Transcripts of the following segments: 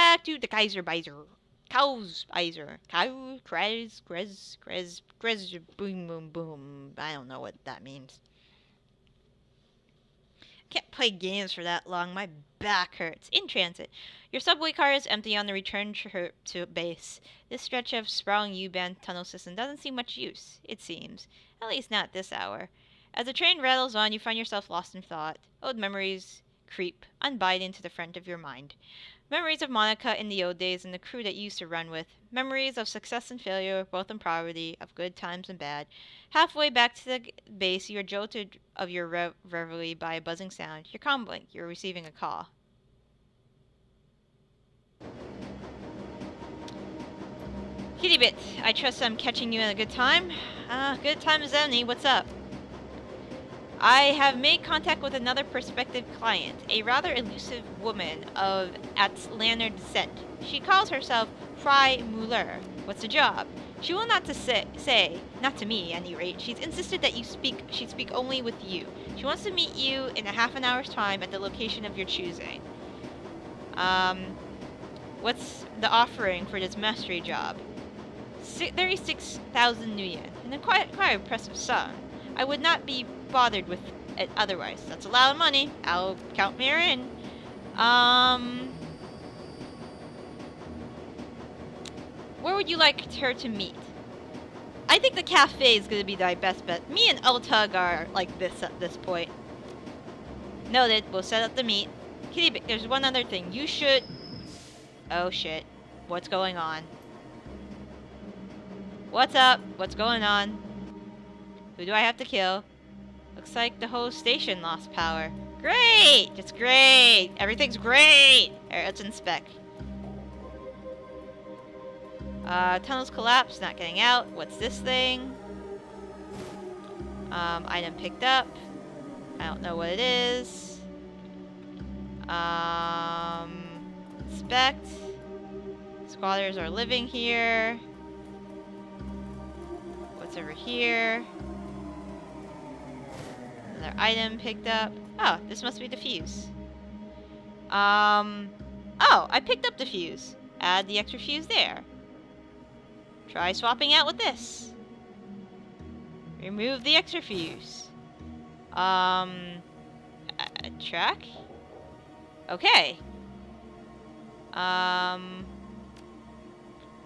back to the Kaiser Bizer. Cows Bizer. Cow, Krez, boom, boom, boom. I don't know what that means. Can't play games for that long. My back hurts. In transit. Your subway car is empty on the return trip to base. This stretch of sprawling U-band tunnel system doesn't see much use, it seems. At least not this hour. As the train rattles on, you find yourself lost in thought. Old memories creep, unbidden to the front of your mind. Memories of Monica in the old days and the crew that you used to run with. Memories of success and failure, both in poverty, of good times and bad. Halfway back to the base, you are jolted of your reverie by a buzzing sound. Your comm blink. You're receiving a call. Kitty Bit, I trust I'm catching you at a good time. Good time as any. What's up? I have made contact with another prospective client, a rather elusive woman of Atlantic descent. She calls herself Fry Muller. What's the job? She will not to say, not to me, at any rate. She's insisted that she'd speak only with you. She wants to meet you in a half an hour's time at the location of your choosing. What's the offering for this mastery job? 36,000 nuyen, and a quite impressive sum. I would not be bothered with it otherwise. That's a lot of money. I'll count me in. Where would you like her to meet? I think the cafe is going to be my best bet. Me and Eltug are like this at this point. Noted. We'll set up the meet. Kitty, there's one other thing. You should... Oh shit. What's going on? What's up? What's going on? Who do I have to kill? Looks like the whole station lost power. Great! It's great! Everything's great! Alright, let's inspect. Tunnels collapsed, not getting out. What's this thing? Item picked up. I don't know what it is. Inspect. Squatters are living here. What's over here? Another item picked up. Oh, this must be the fuse. Oh, I picked up the fuse. Add the extra fuse there. Try swapping out with this. Remove the extra fuse. Track? Okay.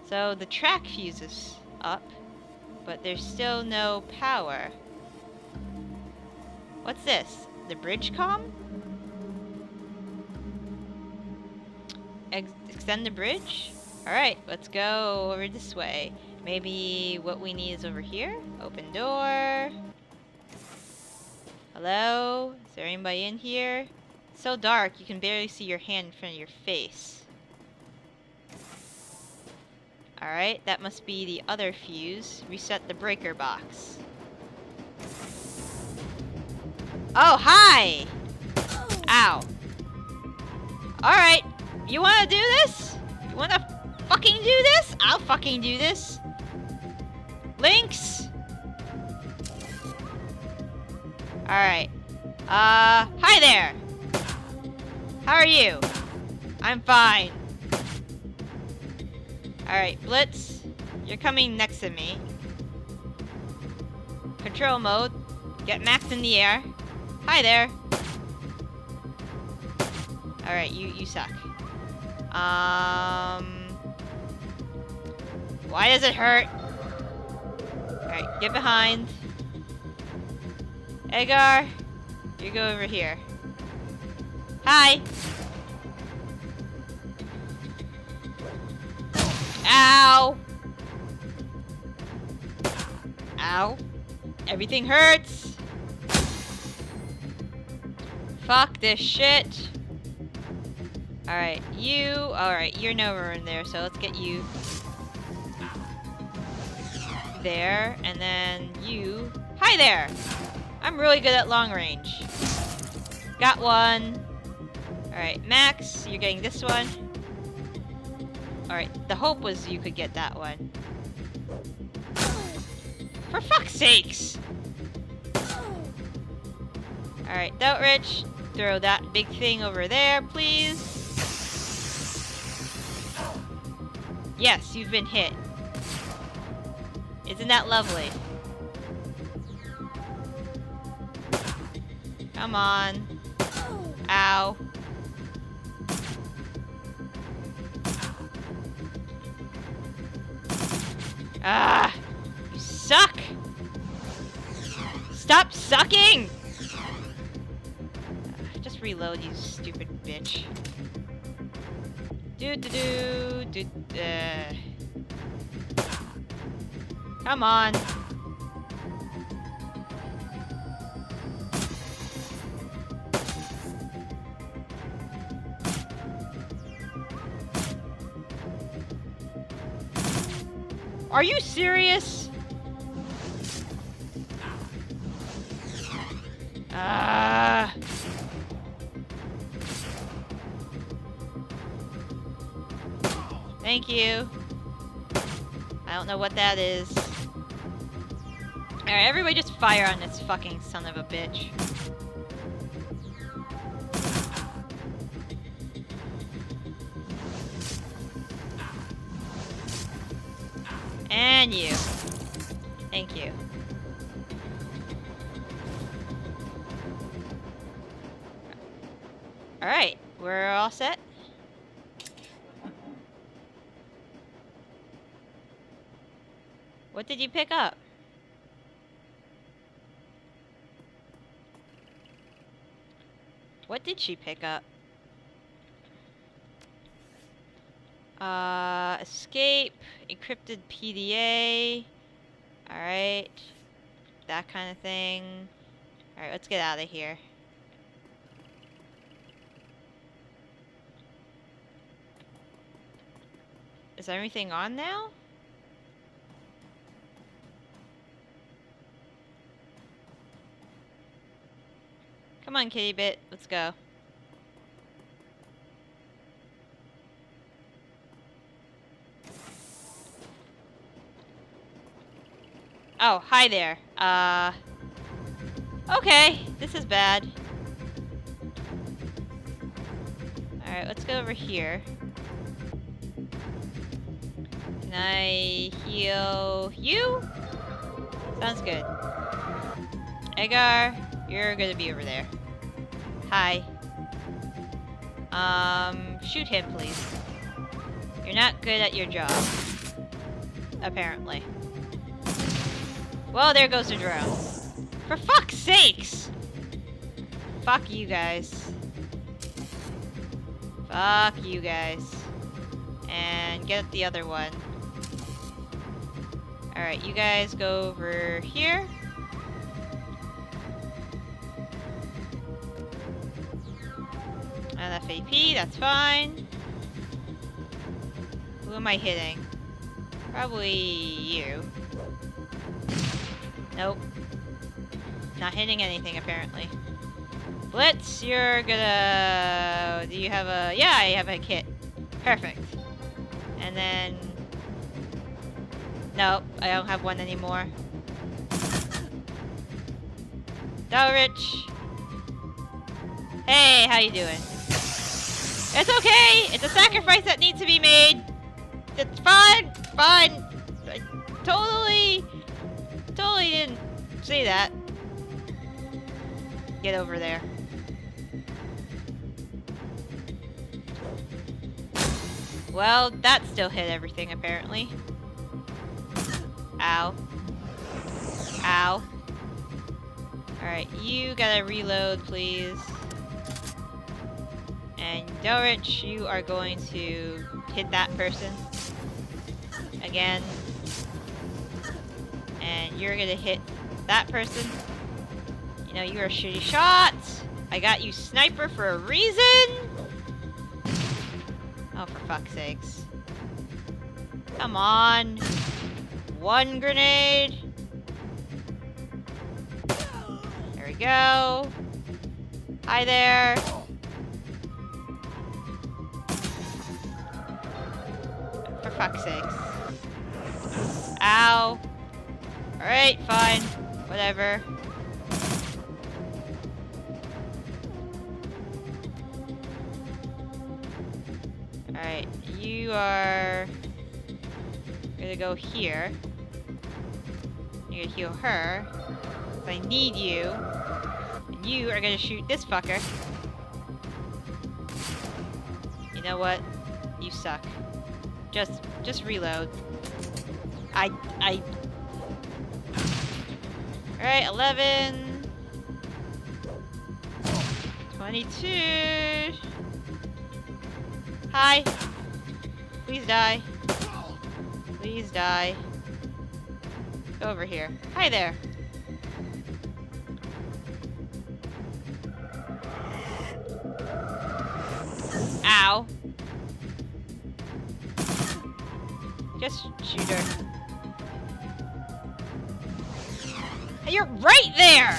So the track fuse is up, but there's still no power. What's this? The bridge comm? Extend the bridge? Alright, let's go over this way. Maybe what we need is over here? Open door. Hello? Is there anybody in here? It's so dark you can barely see your hand in front of your face. Alright, that must be the other fuse. Reset the breaker box. Oh, hi! Ow. Alright, you wanna do this? You wanna fucking do this? I'll fucking do this. Lynx! Alright. Hi there! How are you? I'm fine. Alright, Blitz. You're coming next to me. Control mode. Get max in the air. Hi there. Alright, you suck. Why does it hurt? Alright, get behind. Edgar, you go over here. Hi! Ow! Ow. Everything hurts! Fuck this shit. Alright, you're nowhere in there, so let's get you there, and then you... Hi there! I'm really good at long range. Got one. Alright, Max, you're getting this one. Alright, the hope was you could get that one. For fuck's sakes! Alright, Doutrich, throw that big thing over there, please. Yes, you've been hit. Isn't that lovely? Come on. Ow. Ah! You suck! Stop sucking! Just reload, you stupid bitch. Come on. Are you serious? Ah. Thank you. I don't know what that is. Alright, everybody just fire on this fucking son of a bitch. And you. Thank you. Alright, we're all set. What did you pick up? What did she pick up? Escape, encrypted PDA. Alright. That kind of thing. Alright, let's get out of here. Is everything on now? Come on, kitty bit. Let's go. Oh, hi there. Okay, this is bad. Alright, let's go over here. Can I heal you? Sounds good. Edgar, you're gonna be over there. Hi. Shoot him, please. You're not good at your job. Apparently. Well, there goes the drone. For fuck's sakes! Fuck you guys. Fuck you guys. And get the other one. Alright, you guys go over here. And FAP, that's fine. Who am I hitting? Probably you. Nope. Not hitting anything, apparently. Blitz, you're gonna... Do you have a... Yeah, I have a kit. Perfect. And then... Nope, I don't have one anymore. Dalrich. Hey, how you doing? It's okay! It's a sacrifice that needs to be made! It's fine! Fine! I totally didn't see that. Get over there. Well, that still hit everything, apparently. Ow. Ow. Alright, you gotta reload, please. And Dorich, you are going to hit that person. Again. And you're gonna hit that person. You know, you're a shitty shot. I got you sniper for a reason. Oh, for fuck's sakes. Come on. One grenade. There we go. Hi there. For fuck's sakes. Ow. Alright, fine. Whatever. Alright, you are We're gonna go here. You're gonna heal her. I need you. And you are gonna shoot this fucker. You know what? You suck. Just reload. Alright, 11. 22. Hi. Please die. Please die. Go over here. Hi there. Ow. Just shoot her. Hey, you're right there!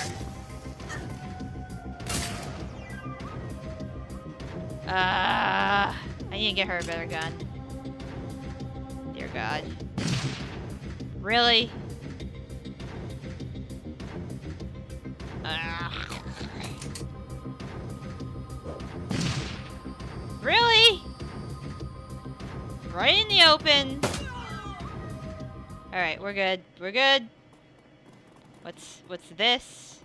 I need to get her a better gun. Dear God. Really? Really? Right in the open. Alright, we're good. We're good. What's this?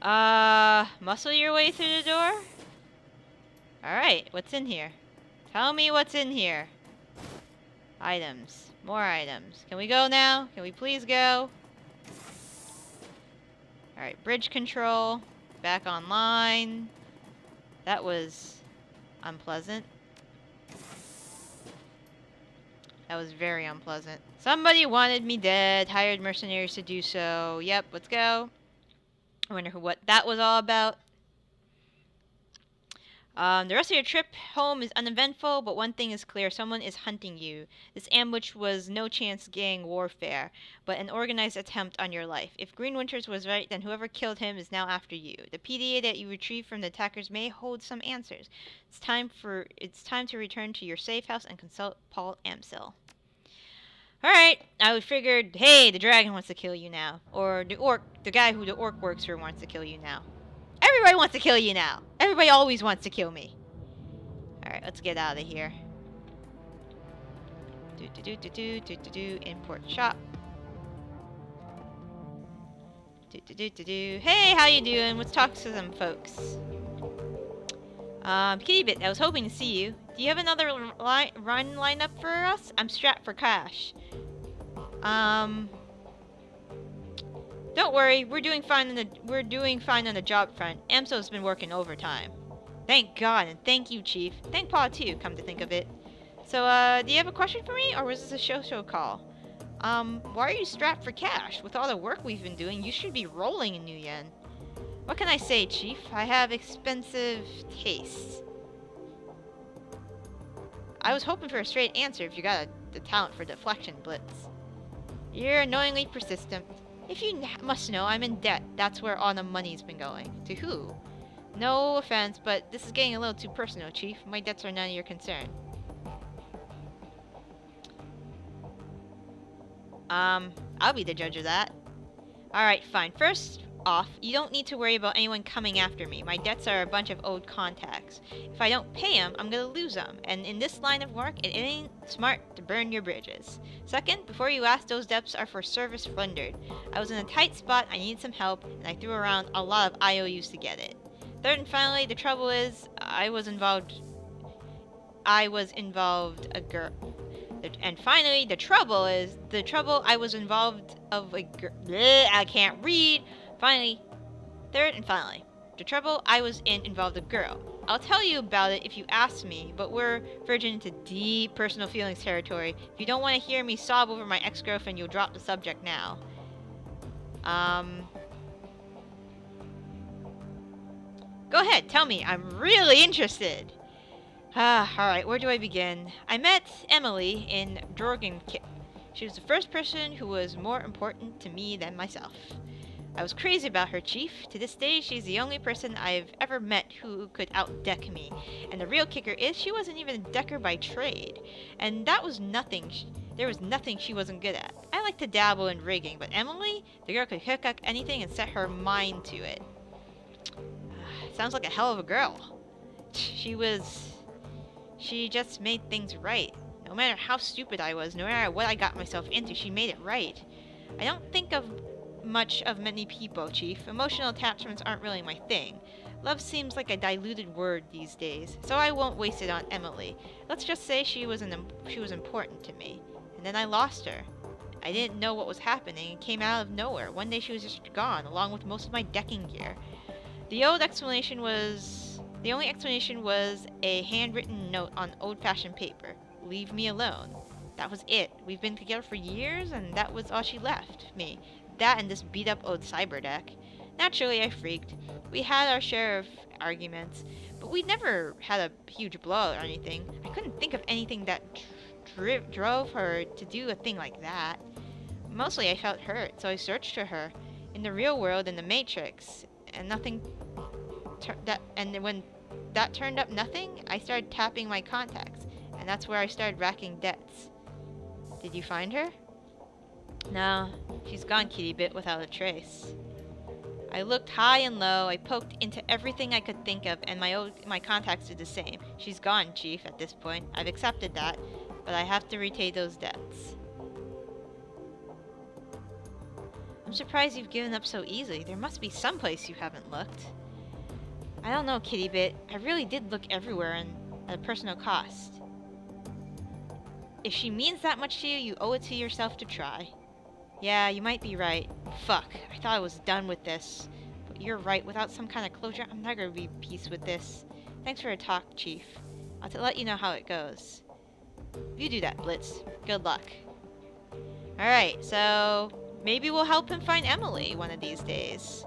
Muscle your way through the door? Alright, what's in here? Tell me what's in here. Items. More items. Can we go now? Can we please go? Alright, bridge control. Back online. That was unpleasant. That was very unpleasant. Somebody wanted me dead. Hired mercenaries to do so. Yep, let's go. I wonder what that was all about. The rest of your trip home is uneventful, but one thing is clear. Someone is hunting you. This ambush was no chance gang warfare, but an organized attempt on your life. If Green Winters was right, then whoever killed him is now after you. The PDA that you retrieved from the attackers may hold some answers. It's time to return to your safe house and consult Paul Amsel. Alright, I figured, hey, the dragon wants to kill you now. Or the guy who the orc works for wants to kill you now. Everybody wants to kill you now. Everybody always wants to kill me. Alright, let's get out of here. Import shop. Hey, how you doing? Let's talk to some folks. Kittybit, I was hoping to see you. Do you have another run lined up for us? I'm strapped for cash. Don't worry, we're doing fine on the job front. Amso's been working overtime. Thank God, and thank you, Chief. Thank Paul too, come to think of it. So, do you have a question for me, or was this a show call? Why are you strapped for cash? With all the work we've been doing, you should be rolling in new yen. What can I say, Chief? I have expensive tastes. I was hoping for a straight answer if you got the talent for deflection, Blitz. You're annoyingly persistent. If you must know, I'm in debt. That's where all the money's been going. To who? No offense, but this is getting a little too personal, Chief. My debts are none of your concern. I'll be the judge of that. Alright, fine. First off, you don't need to worry about anyone coming after me. My debts are a bunch of old contacts. If I don't pay them, I'm gonna lose them. And in this line of work, it ain't smart to burn your bridges. Second, before you ask, those debts are for service rendered. I was in a tight spot, I needed some help, and I threw around a lot of IOUs to get it. Third and finally, the trouble is, I was involved a girl. And finally, the trouble I was involved of a girl. I can't read. Finally, third and finally, the trouble I was in involved a girl. I'll tell you about it if you ask me, but we're verging into deep personal feelings territory. If you don't want to hear me sob over my ex-girlfriend, you'll drop the subject now. Go ahead, tell me. I'm really interested. Alright, where do I begin? I met Emily in Dragonfall. She was the first person who was more important to me than myself. I was crazy about her, Chief. To this day, she's the only person I've ever met who could out-deck me. And the real kicker is, she wasn't even a decker by trade. And that was nothing. There was nothing she wasn't good at. I like to dabble in rigging, but Emily, the girl could hook up anything and set her mind to it. Sounds like a hell of a girl. She just made things right. No matter how stupid I was, no matter what I got myself into, she made it right. I don't think of much of many people, Chief. Emotional attachments aren't really my thing. Love seems like a diluted word these days, so I won't waste it on Emily. Let's just say she was important to me. And then I lost her. I didn't know what was happening. It came out of nowhere. One day she was just gone, along with most of my decking gear. The only explanation was a handwritten note on old-fashioned paper. Leave me alone. That was it. We've been together for years, and that was all she left me. That and this beat-up old cyber deck. Naturally, I freaked. We had our share of arguments, but we never had a huge blowout or anything. I couldn't think of anything that drove her to do a thing like that. Mostly I felt hurt, so I searched for her in the real world, in the Matrix, and nothing. And when that turned up nothing, I started tapping my contacts, and that's where I started racking debts. Did you find her? No, she's gone, kitty bit, without a trace. I looked high and low, I poked into everything I could think of, and my contacts did the same. She's gone, Chief, at this point. I've accepted that, but I have to repay those debts. I'm surprised you've given up so easily. There must be some place you haven't looked. I don't know, kitty bit. I really did look everywhere and at a personal cost. If she means that much to you, you owe it to yourself to try. Yeah, you might be right. Fuck, I thought I was done with this. But you're right, without some kind of closure, I'm not gonna be at peace with this. Thanks for a talk, Chief. I'll let you know how it goes. You do that, Blitz. Good luck. Alright, so maybe we'll help him find Emily one of these days.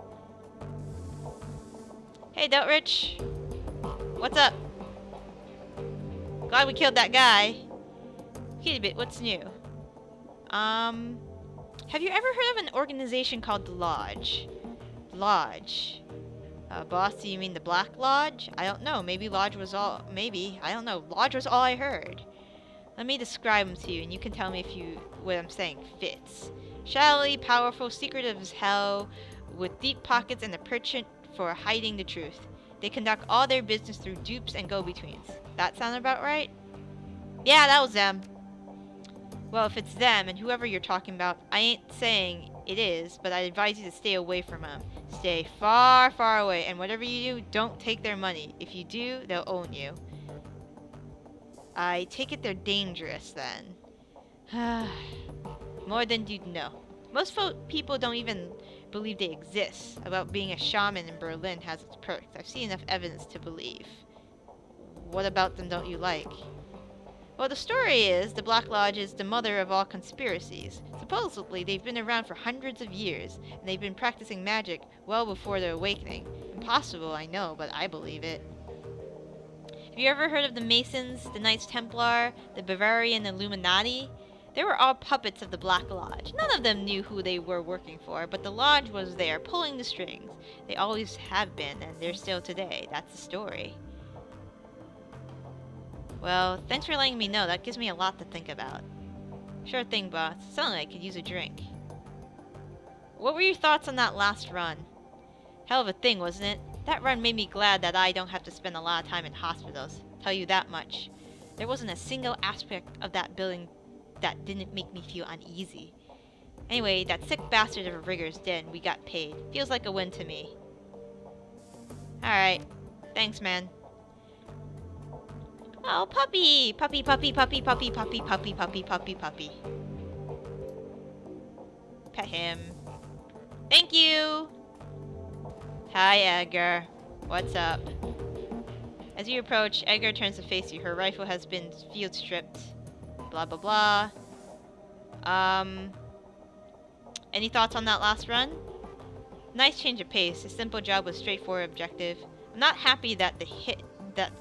Hey, Deltrich. What's up? Glad we killed that guy. Kitty-bit, what's new? Have you ever heard of an organization called the Lodge? Lodge. Boss, do you mean the Black Lodge? I don't know. Maybe Lodge was all... Maybe. I don't know. Lodge was all I heard. Let me describe them to you, and you can tell me if what I'm saying fits. Shadowy, powerful, secretive as hell, with deep pockets and a penchant for hiding the truth. They conduct all their business through dupes and go-betweens. That sound about right? Yeah, that was them. Well, if it's them, and whoever you're talking about, I ain't saying it is, but I advise you to stay away from them. Stay far, far away, and whatever you do, don't take their money. If you do, they'll own you. I take it they're dangerous, then. More than you'd know. Most people don't even believe they exist. About being a shaman in Berlin has its perks. I've seen enough evidence to believe. What about them don't you like? Well, the story is, the Black Lodge is the mother of all conspiracies. Supposedly, they've been around for hundreds of years, and they've been practicing magic well before their awakening. Impossible, I know, but I believe it. Have you ever heard of the Masons, the Knights Templar, the Bavarian Illuminati? They were all puppets of the Black Lodge. None of them knew who they were working for, but the Lodge was there, pulling the strings. They always have been, and they're still today. That's the story. Well, thanks for letting me know. That gives me a lot to think about. Sure thing, boss. Suddenly I could use a drink. What were your thoughts on that last run? Hell of a thing, wasn't it? That run made me glad that I don't have to spend a lot of time in hospitals. Tell you that much. There wasn't a single aspect of that building that didn't make me feel uneasy. Anyway, that sick bastard of a rigger's dead and we got paid. Feels like a win to me. Alright. Thanks, man. Oh, puppy! Puppy, puppy, puppy, puppy, puppy, puppy, puppy, puppy, puppy. Pet him. Thank you! Hi, Edgar. What's up? As you approach, Edgar turns to face you. Her rifle has been field stripped. Blah, blah, blah. Any thoughts on that last run? Nice change of pace. A simple job with straightforward objective. I'm not happy that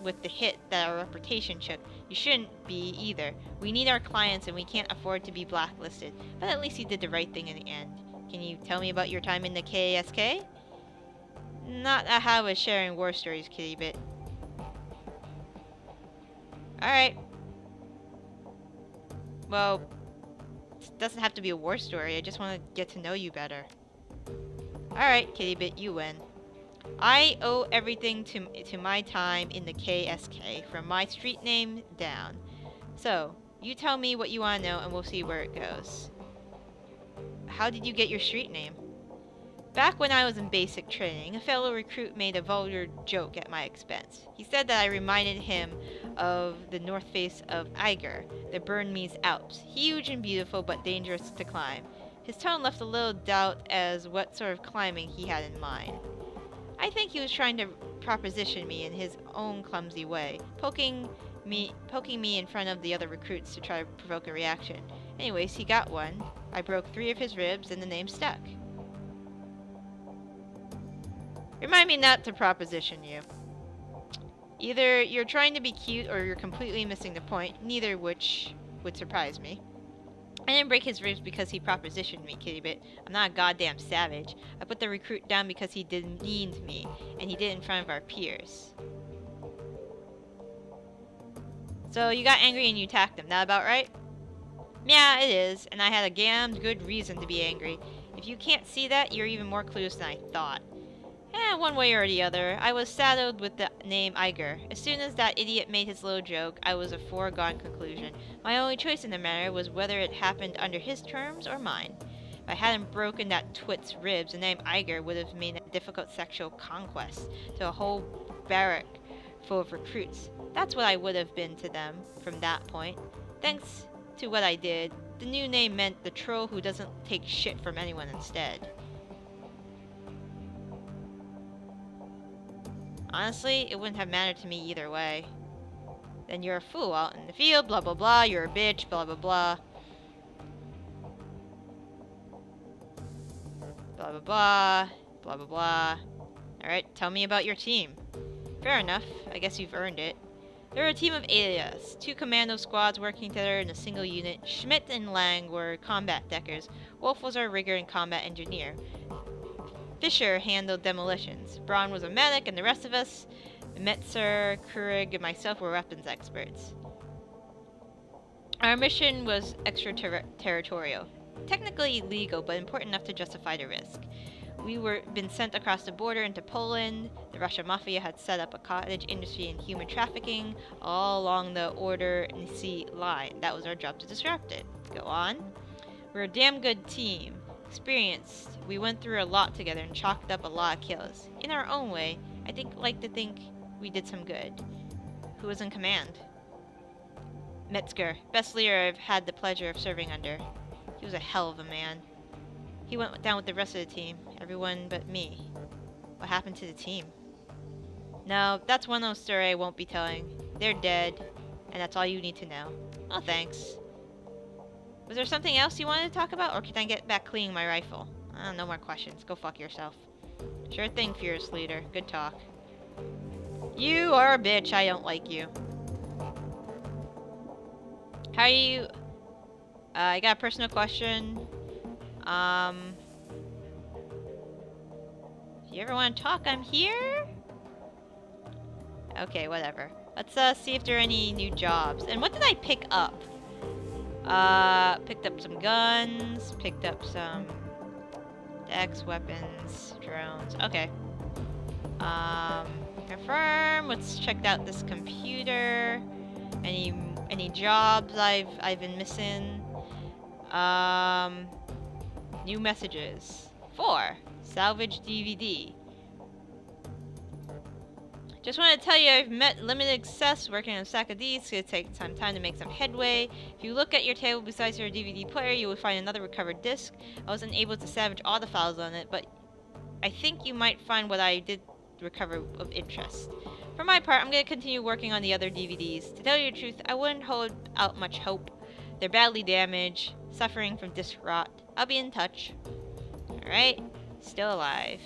with the hit that our reputation took. You shouldn't be either. We need our clients and we can't afford to be blacklisted. But at least you did the right thing in the end. Can you tell me about your time in the KSK? Not how I was sharing war stories, kitty bit. Alright. Well, it doesn't have to be a war story. I just want to get to know you better. Alright, kitty bit, you win. I owe everything to my time in the KSK, from my street name down. So, You tell me what you want to know and we'll see where it goes. How did you get your street name? Back when I was in basic training, a fellow recruit made a vulgar joke at my expense. He said that I reminded him of the north face of Eiger, the Bernese Alps, huge and beautiful but dangerous to climb. His tone left a little doubt as what sort of climbing he had in mind. I think he was trying to proposition me in his own clumsy way, poking me in front of the other recruits to try to provoke a reaction. Anyways, he got one. I broke 3 of his ribs and the name stuck. Remind me not to proposition you. Either you're trying to be cute or you're completely missing the point, neither which would surprise me. I didn't break his ribs because he propositioned me, Kittybit. I'm not a goddamn savage. I put the recruit down because he demeaned me, and he did it in front of our peers. So you got angry and you attacked him, that about right? Yeah, it is, and I had a damned good reason to be angry. If you can't see that, you're even more clueless than I thought. One way or the other, I was saddled with the name Eiger. As soon as that idiot made his little joke, I was a foregone conclusion. My only choice in the matter was whether it happened under his terms or mine. If I hadn't broken that twit's ribs, the name Eiger would have meant a difficult sexual conquest to a whole barrack full of recruits. That's what I would have been to them from that point. Thanks to what I did, the new name meant the troll who doesn't take shit from anyone instead. Honestly, it wouldn't have mattered to me either way. Then you're a fool out in the field, blah blah blah, you're a bitch, blah blah blah. Blah blah blah, blah blah blah. Alright, tell me about your team. Fair enough, I guess you've earned it. There were a team of 8 of us, 2 commando squads working together in a single unit. Schmidt and Lang were combat deckers. Wolf was our rigger and combat engineer. Fischer handled demolitions. Braun was a medic, and the rest of us, Metzer, Kurig, and myself, were weapons experts. Our mission was extraterritorial. Technically illegal, but important enough to justify the risk. We were been sent across the border into Poland. The Russian mafia had set up a cottage industry in human trafficking all along the Oder-Neisse line. That was our job to disrupt it. Go on. We're a damn good team. Experienced. We went through a lot together and chalked up a lot of kills. In our own way, I like to think we did some good. Who was in command? Metzger, best leader I've had the pleasure of serving under. He was a hell of a man. He went down with the rest of the team, everyone but me. What happened to the team? No, that's one of those stories I won't be telling. They're dead, and that's all you need to know. Oh, thanks. Was there something else you wanted to talk about, or can I get back cleaning my rifle? No more questions. Go fuck yourself. Sure thing, Fierce Leader. Good talk. You are a bitch. I don't like you. How are you? I got a personal question. If you ever want to talk, I'm here. Okay, whatever. Let's see if there are any new jobs. And what did I pick up? Picked up some guns, picked up some decks, weapons, drones. Okay. Confirm. Let's check out this computer. Any jobs I've been missing? New messages. 4. Salvage DVD. Just want to tell you I've met limited success working on a stack of these. It's going to take some time to make some headway. If you look at your table besides your DVD player, you will find another recovered disc. I wasn't able to salvage all the files on it, but I think you might find what I did recover of interest. For my part, I'm going to continue working on the other DVDs. To tell you the truth, I wouldn't hold out much hope. They're badly damaged, suffering from disc rot. I'll be in touch. Alright, still alive.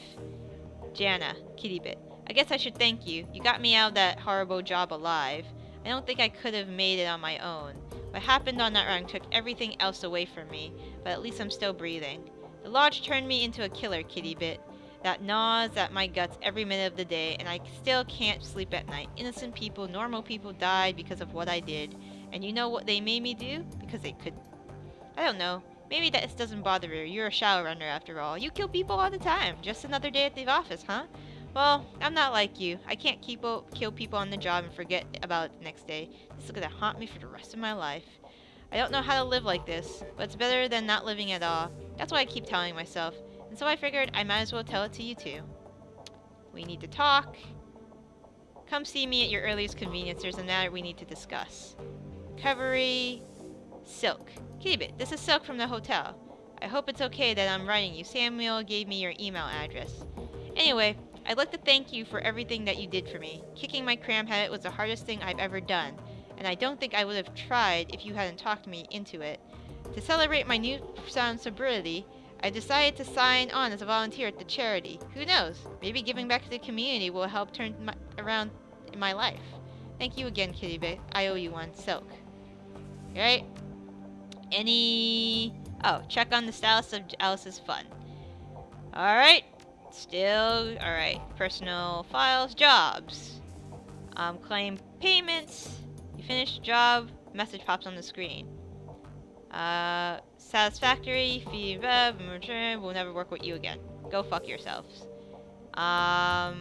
Jana, Kittybit. I guess I should thank you. You got me out of that horrible job alive. I don't think I could have made it on my own. What happened on that run took everything else away from me, but at least I'm still breathing. The lodge turned me into a killer, Kittybit. That gnaws at my guts every minute of the day, and I still can't sleep at night. Innocent people, normal people died because of what I did. And you know what they made me do? Because they could. I don't know. Maybe that doesn't bother you. You're a Shadowrunner after all. You kill people all the time. Just another day at the office, huh? Well, I'm not like you. I can't kill people on the job and forget about it the next day. This is gonna haunt me for the rest of my life. I don't know how to live like this, but it's better than not living at all. That's what I keep telling myself. And so I figured I might as well tell it to you too. We need to talk. Come see me at your earliest convenience. There's a matter we need to discuss. Recovery. Silk. Kitty, this is Silk from the hotel. I hope it's okay that I'm writing you. Samuel gave me your email address. Anyway, I'd like to thank you for everything that you did for me. Kicking my cram habit was the hardest thing I've ever done, and I don't think I would have tried if you hadn't talked me into it. To celebrate my newfound sobriety, I decided to sign on as a volunteer at the charity. Who knows? Maybe giving back to the community will help turn around in my life. Thank you again, Kitty Bit. I owe you one. Silk. Alright? Oh, check on the status of Alice's fun. Alright. Still, alright. Personal files, jobs. Claim payments. You finished job. Message pops on the screen. Satisfactory. Fee, return. We'll never work with you again. Go fuck yourselves. Alright.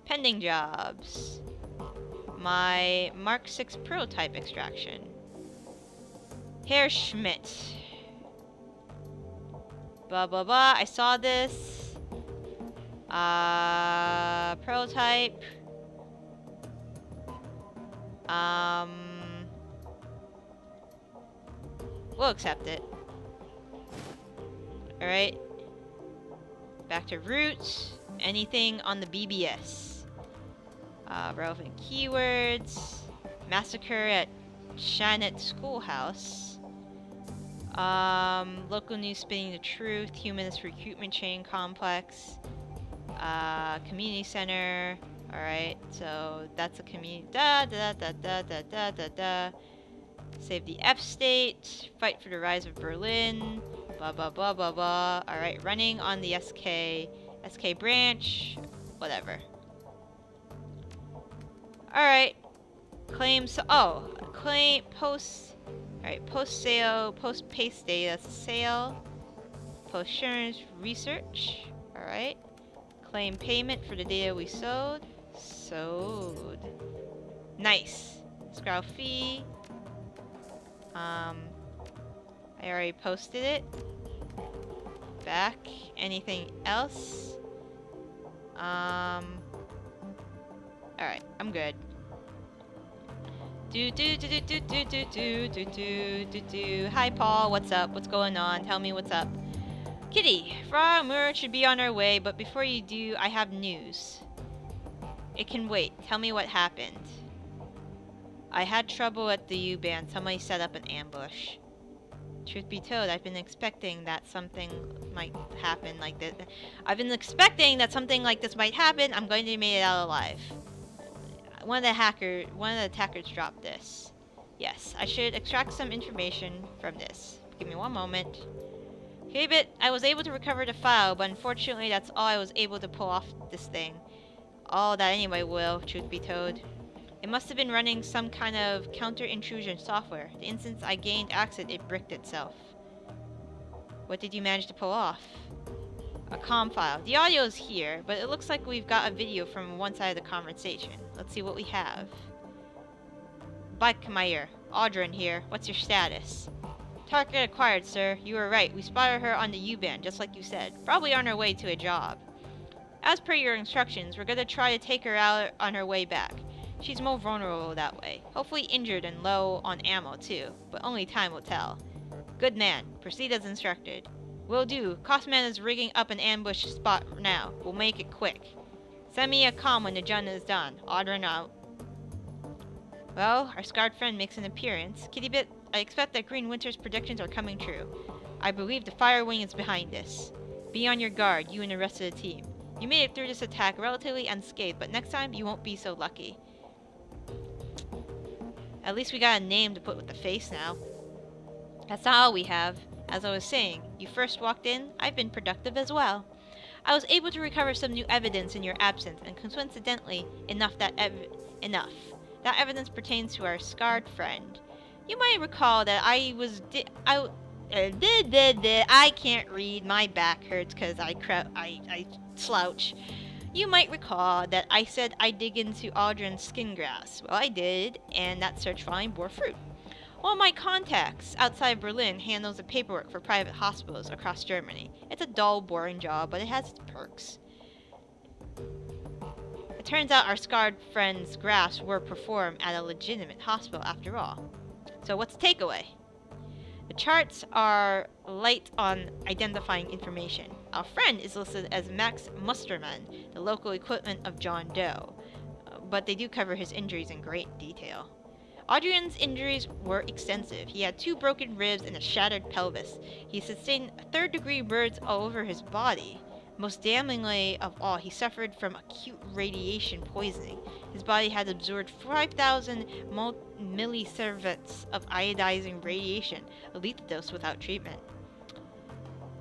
Pending jobs. My Mark 6 prototype extraction. Herr Schmidt. Blah blah blah. I saw this. Prototype. We'll accept it. Alright. Back to roots. Anything on the BBS. Relevant keywords. Massacre at Shannon Schoolhouse. Local news spinning the truth. Humanist recruitment chain complex. Community center. Alright, so that's a community. Save the F state. Fight for the rise of Berlin. Blah blah blah blah blah. Alright, running on the SK branch. Whatever. Alright. Claims. Oh, claim post. Alright, post sale, post paste day. That's a sale. Post insurance research. Alright. Claim payment for the data we sold. Sold. Nice. Scroll fee. I already posted it. Back. Anything else? Alright, I'm good. Hi Paul, what's up? What's going on? Tell me what's up. Kitty, Fra Mur should be on our way, but before you do, I have news. It can wait. Tell me what happened. I had trouble at the U-Band. Somebody set up an ambush. Truth be told, I've been expecting that something might happen like this. I've been expecting that something like this might happen. I'm going to make it out alive. One of the attackers dropped this. Yes, I should extract some information from this. Give me one moment. Okay, but I was able to recover the file, but unfortunately that's all I was able to pull off this thing. All that anyway will, truth be told. It must have been running some kind of counter-intrusion software. The instant I gained access, it bricked itself. What did you manage to pull off? A comm file. The audio is here, but it looks like we've got a video from one side of the conversation. Let's see what we have. Bike my ear. Audryn here. What's your status? Target acquired, sir. You were right. We spotted her on the U-Band, just like you said. Probably on her way to a job. As per your instructions, we're gonna try to take her out on her way back. She's more vulnerable that way. Hopefully injured and low on ammo too, but only time will tell. Good man. Proceed as instructed. Will do. Costman is rigging up an ambush spot now. We'll make it quick. Send me a comm when the job is done. Audryn out. Well, our scarred friend makes an appearance. Kittybit, I expect that Green Winter's predictions are coming true. I believe the Fire Wing is behind this. Be on your guard, you and the rest of the team. You made it through this attack relatively unscathed, but next time you won't be so lucky. At least we got a name to put with the face now. That's not all we have. As I was saying, you first walked in, I've been productive as well. I was able to recover some new evidence in your absence, and coincidentally enough that evidence pertains to our scarred friend. You might recall that I can't read, my back hurts because I slouch. You might recall that I said I'd dig into Aldrin's skin grass. Well, I did, and that search finally bore fruit. One of my contacts outside Berlin handles the paperwork for private hospitals across Germany. It's a dull, boring job, but it has its perks. It turns out our scarred friend's grafts were performed at a legitimate hospital after all. So what's the takeaway? The charts are light on identifying information. Our friend is listed as Max Mustermann, the local equivalent of John Doe, but they do cover his injuries in great detail. Adrian's injuries were extensive. He had 2 broken ribs and a shattered pelvis. He sustained third-degree burns all over his body. Most damningly of all, he suffered from acute radiation poisoning. His body had absorbed 5,000 millisieverts of iodizing radiation, a lethal dose without treatment.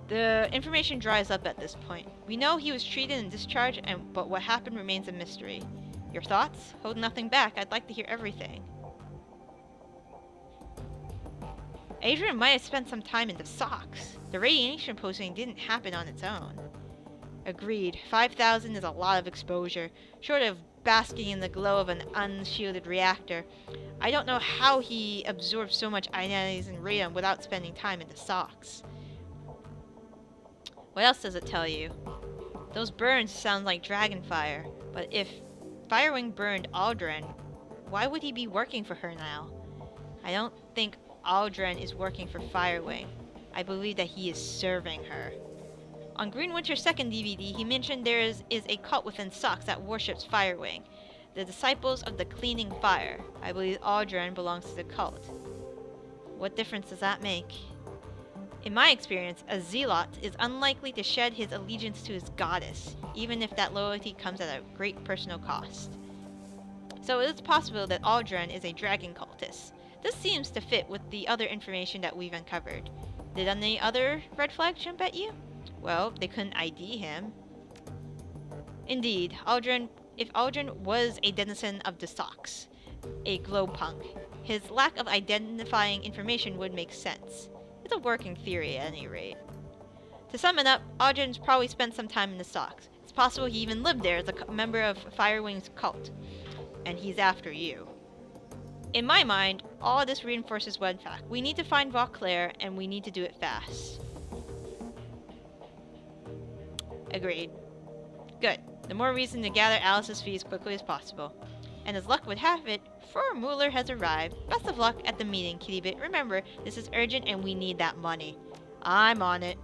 The information dries up at this point. We know he was treated and discharged, but what happened remains a mystery. Your thoughts? Hold nothing back. I'd like to hear everything. Adrian might have spent some time in the socks. The radiation poisoning didn't happen on its own. Agreed. 5,000 is a lot of exposure, short of basking in the glow of an unshielded reactor. I don't know how he absorbed so much ionizing radium without spending time in the socks. What else does it tell you? Those burns sound like dragon fire, but if Firewing burned Aldrin, why would he be working for her now? I don't think Aldrin is working for Firewing. I believe that he is serving her. On Greenwinter's second DVD, he mentioned there is a cult within Sox that worships Firewing, the Disciples of the Cleaning Fire. I believe Aldrin belongs to the cult. What difference does that make? In my experience, a zealot is unlikely to shed his allegiance to his goddess, even if that loyalty comes at a great personal cost. So it is possible that Aldrin is a dragon cultist. This seems to fit with the other information that we've uncovered. Did any other red flags jump at you? Well, they couldn't ID him. Indeed, if Aldrin was a denizen of the Sox, a glowpunk, his lack of identifying information would make sense. It's a working theory at any rate. To sum it up, Aldrin's probably spent some time in the Sox. It's possible he even lived there as a member of Firewing's cult. And he's after you. In my mind, all of this reinforces one fact. We need to find Vauclair, and we need to do it fast. Agreed. Good. The more reason to gather Alice's fee as quickly as possible. And as luck would have it, Frau Mueller has arrived. Best of luck at the meeting, Kitty Bit. Remember, this is urgent and we need that money. I'm on it.